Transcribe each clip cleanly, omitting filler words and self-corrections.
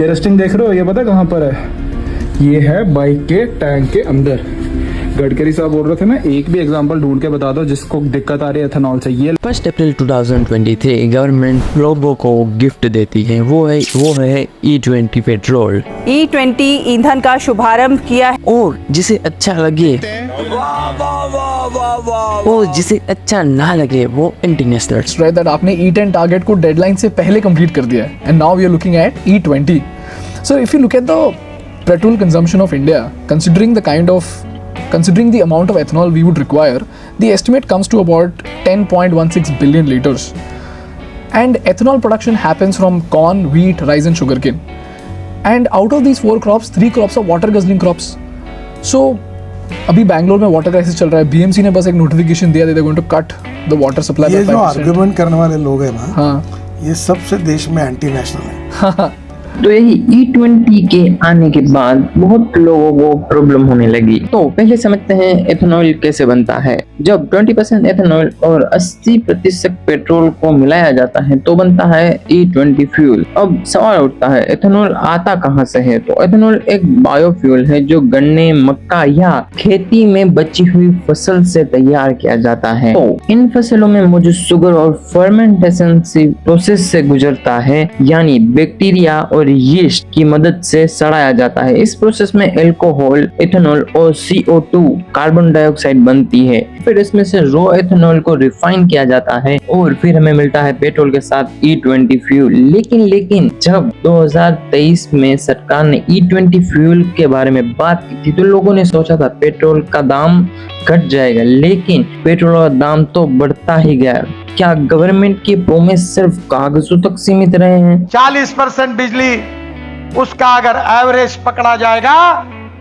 ये रस्टिंग देख रहे हो, ये पता कहाँ पर है? ये है बाइक के टैंक के अंदर। गडकरी साहब बोल रहे थे ना, एक भी एग्जांपल ढूंढ के बता दो जिसको दिक्कत आ रही है एथेनॉल से। ये 1 अप्रैल 2023 गवर्नमेंट लोगों को गिफ्ट देती है, वो है E20 पेट्रोल। E20 ईंधन का शुभारंभ किया है और जिसे अच्छा लगे और जिसे अच्छा ना लगे वो इंटरनेशनल। राइट दैट आपने E10 टारगेट को डेडलाइन से पहले कंप्लीट कर दिया है, and now we are looking at E20. So if you look at the petrol consumption of India, considering the amount of ethanol we would require, the estimate comes to about 10.16 billion liters. And ethanol production happens from corn, wheat, rice and sugarcane. And out of these 4 crops, 3 crops are water guzzling crops. So अभी बैंगलोर में water crisis चल रहा है। BMC ने बस एक notification दिया, they're going to cut the water supply by 5%. ये जो आर्गुमेंट करने वाले लोग हैं ना, हाँ, ये सबसे देश में एंटी नेशनल है। तो यही E20 के आने के बाद बहुत लोगों को प्रॉब्लम होने लगी। तो पहले समझते हैं एथेनॉल कैसे बनता है। जब 20% एथेनॉल और 80% पेट्रोल को मिलाया जाता है तो बनता है E20 फ्यूल। अब सवाल उठता है एथेनॉल आता कहाँ से है? तो एथेनॉल एक बायोफ्यूल है जो गन्ने, मक्का या खेती में बची हुई फसल से तैयार किया जाता है। तो इन फसलों में मौजूद शुगर और फर्मेंटेशन प्रोसेस से गुजरता है, यानी बैक्टीरिया और यीस्ट की मदद से सड़ाया जाता है। इस प्रोसेस में अल्कोहल, इथेनॉल और CO2 कार्बन डाइऑक्साइड बनती है। फिर इसमें से रॉ एथेनॉल को रिफाइन किया जाता है और फिर हमें मिलता है पेट्रोल के साथ E20 फ्यूल। लेकिन जब 2023 में सरकार ने E20 फ्यूल के बारे में बात की थी तो लोगों ने सोचा था पेट्रोल का दाम घट जाएगा, लेकिन पेट्रोल का दाम तो बढ़ता ही गया। क्या गवर्नमेंट की प्रोमिस सिर्फ कागजों तक सीमित रहे हैं? 40% बिजली उसका अगर एवरेज पकड़ा जाएगा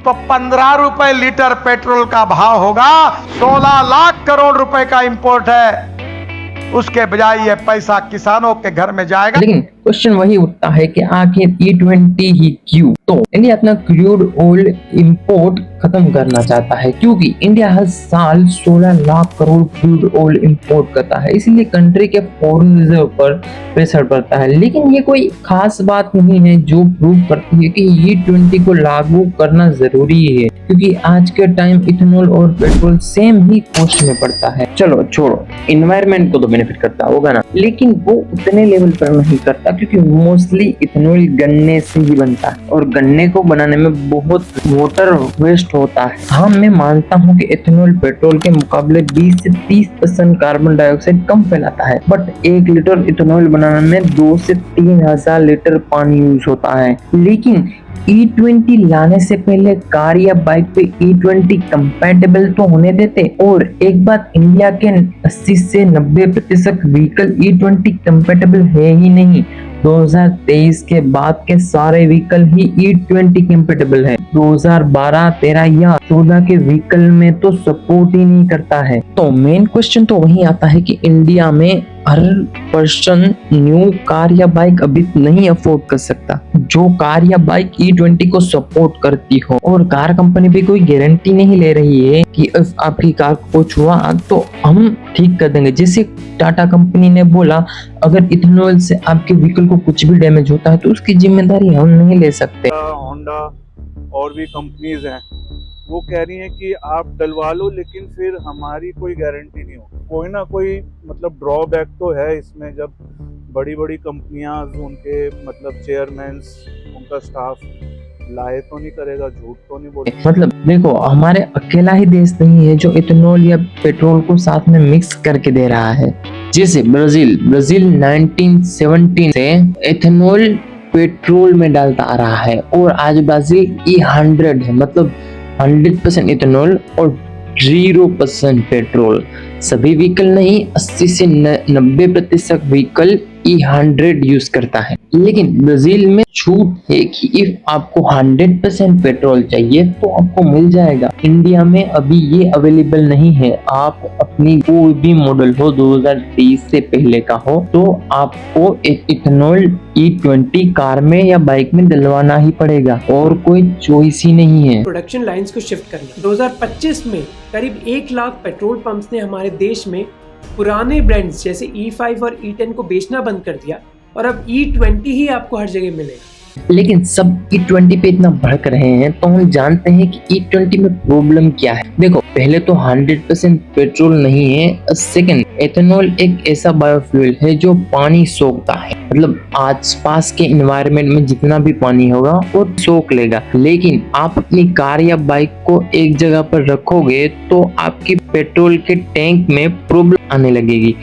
तो 15 रुपए लीटर पेट्रोल का भाव होगा। 16 लाख करोड़ रुपए का इंपोर्ट है, उसके बजाय ये पैसा किसानों के घर में जाएगा। लेकिन क्वेश्चन वही उठता है कि आखिर E20 ही क्यों? तो इंडिया अपना क्रूड ऑयल इंपोर्ट खत्म करना चाहता है, क्योंकि इंडिया हर साल 16 lakh crore crude oil import करता है, इसलिए कंट्री के फॉरेन रिजर्व पर प्रेशर पड़ता है। लेकिन ये कोई खास बात नहीं है जो प्रूव करती है कि E20 को लागू करना जरूरी है, क्योंकि आज के टाइम इथेनॉल और पेट्रोल सेम ही कॉस्ट में पड़ता है। चलो छोड़ो, इन्वायरमेंट को तो बेनिफिट करता होगा ना, लेकिन वो उतने लेवल पर नहीं करता, क्योंकि मोस्टली इथेनॉल गन्ने से ही बनता है और गन्ने को बनाने में बहुत वाटर वेस्ट होता है। हाँ, मैं मानता हूँ कि इथेनॉल पेट्रोल के मुकाबले 20 से 30% कार्बन डाइऑक्साइड कम फैलाता है, बट 1 लीटर इथेनॉल बनाने में 2 से 3 हजार लीटर पानी यूज होता है। लेकिन E20 लाने से पहले कार या बाइक पे E20 कंपैटिबल तो होने देते। और एक बात, इंडिया के 80 से 90% व्हीकल E20 कंपैटिबल है ही नहीं। 2023 के बाद के सारे व्हीकल ही E20 कंपैटिबल है। 2012, 13 या 14 के व्हीकल में तो सपोर्ट ही नहीं करता है। तो मेन क्वेश्चन तो वही आता है कि इंडिया में हर पर्सन न्यू कार या बाइक अभी नहीं अफोर्ड कर सकता जो कार या बाइक E20 को सपोर्ट करती हो, और कार कंपनी भी कोई गारंटी नहीं ले रही है कि इफ आपकी कार को कुछ हुआ तो हम ठीक कर देंगे। जैसे टाटा कंपनी ने बोला, अगर इथेनॉल से आपके व्हीकल को कुछ भी डैमेज होता है तो उसकी जिम्मेदारी हम नहीं ले सकते। होंडा और भी कंपनीज हैं, वो कह रही हैं कि आप डलवा लो, लेकिन फिर हमारी कोई गारंटी नहीं हो। कोई ना कोई मतलब ड्रॉबैक तो है इसमें, जब बड़ी बड़ी कंपनियां उनके मतलब चेयरमैन, उनका स्टाफ लाए तो नहीं करेगा, झूठ तो नहीं बोले। मतलब देखो, हमारे अकेला ही देश नहीं है जो इथेनॉल या पेट्रोल को साथ में मिक्स करके दे रहा है। जैसे ब्राजील 1917 से इथेनॉल पेट्रोल में डालता आ रहा है, और आज ब्राजील E100 है, मतलब 100% इथेनॉल और 0% पेट्रोल। सभी व्हीकल नहीं, 80 से 90% व्हीकल E100 यूज करता है। लेकिन ब्राजील में छूट है कि इफ आपको 100% पेट्रोल चाहिए तो आपको मिल जाएगा। इंडिया में अभी ये अवेलेबल नहीं है। आप अपनी कोई भी मॉडल हो 2023 से पहले का हो तो आपको एक इथेनॉल E20 कार में या बाइक में डलवाना ही पड़ेगा, और कोई चॉइस ही नहीं है। प्रोडक्शन लाइंस को शिफ्ट करना। 2025 में करीब 1 लाख पेट्रोल पंप्स ने हमारे देश में पुराने ब्रांड्स जैसे E5 और E10 को बेचना बंद कर दिया, और अब E20 ही आपको हर जगह मिलेगा। लेकिन सब E20 पे इतना भड़क रहे हैं, तो हम जानते हैं कि E20 में प्रॉब्लम क्या है। देखो, पहले तो 100% पेट्रोल नहीं है। सेकंड, एथेनॉल एक ऐसा बायोफ्यूल है जो पानी सोखता है, मतलब आसपास के एनवायरनमेंट में जितना भी पानी होगा वो सोख लेगा। लेकिन आप अपनी कार या बाइक को एक जगह पर रखोगे तो आपकी पेट्रोल के टैंक में प्रॉब्लम आने लगेगी।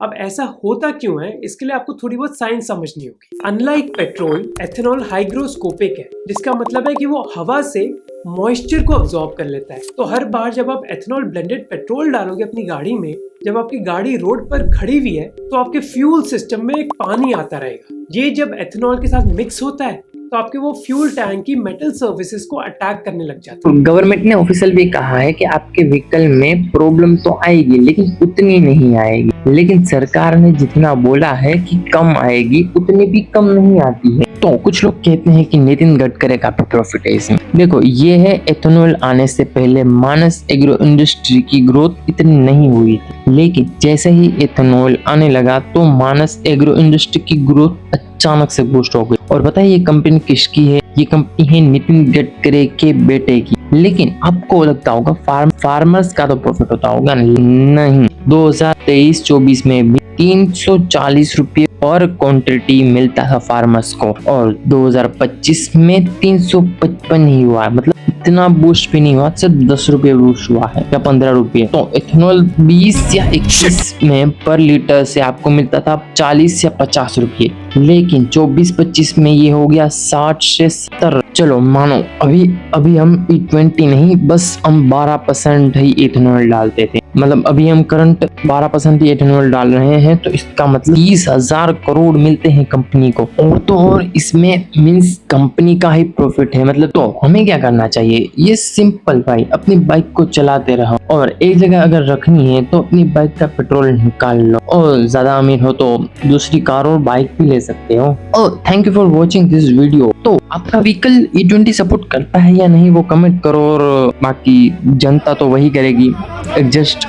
अब ऐसा होता क्यों है, इसके लिए आपको थोड़ी बहुत साइंस समझनी होगी। अनलाइक पेट्रोल, एथेनॉल हाइग्रोस्कोपिक है, जिसका मतलब है कि वो हवा से मॉइस्चर को अब्सॉर्ब कर लेता है। तो हर बार जब आप एथेनॉल ब्लेंडेड पेट्रोल डालोगे अपनी गाड़ी में, जब आपकी गाड़ी रोड पर खड़ी हुई है, तो आपके फ्यूल सिस्टम में एक पानी आता रहेगा। ये जब एथेनॉल के साथ मिक्स होता है तो आपके वो फ्यूल टैंक की मेटल सर्फेसेस को अटैक करने लग जाता है। गवर्नमेंट ने ऑफिशियल भी कहा है कि आपके व्हीकल में प्रॉब्लम तो आएगी, लेकिन उतनी नहीं आएगी। लेकिन सरकार ने जितना बोला है कि कम आएगी, उतनी भी कम नहीं आती है। तो कुछ लोग कहते हैं कि नितिन गडकरी का प्रॉफिट है इसमें। देखो, ये है एथेनॉल आने से पहले मानस एग्रो इंडस्ट्री की ग्रोथ इतनी नहीं हुई थी, लेकिन जैसे ही एथेनॉल आने लगा तो मानस एग्रो इंडस्ट्री की ग्रोथ अचानक से बूस्ट हो गई। और बताइए ये कंपनी किसकी है? ये कंपनी है नितिन गडकरी के बेटे की। लेकिन आपको लगता होगा फार्मर्स का तो प्रॉफिट होता होगा, नहीं। 2023-24 में भी 340 रुपये पर क्वांटिटी मिलता था फार्मर्स को, और 2025 में 355 ही हुआ, मतलब इतना बूस्ट भी नहीं हुआ, सिर्फ 10 रुपये बूस्ट हुआ है या 15 रुपये। तो एथेनॉल 20 या 21 में पर लीटर से आपको मिलता था 40 या 50 रुपये, लेकिन 24-25 में ये हो गया 60 से 70। चलो मानो अभी हम E20 नहीं, बस हम 12% ही एथेनॉल डालते थे, मतलब अभी हम करंट 12% ही एथेनॉल डाल रहे हैं, तो इसका मतलब 30,000 करोड़ मिलते हैं कंपनी को। और तो और इसमें मींस कंपनी का ही प्रॉफिट है। मतलब तो हमें क्या करना चाहिए? ये सिंपल भाई, अपनी बाइक को चलाते रहो, और एक जगह अगर रखनी है तो अपनी बाइक का पेट्रोल निकाल लो, और ज्यादा अमीर हो तो दूसरी कार और बाइक भी ले सकते हो। और thank you for watching this video. तो आपका व्हीकल E20 सपोर्ट करता है या नहीं वो कमेंट करो, और बाकी जनता तो वही करेगी, एडजस्ट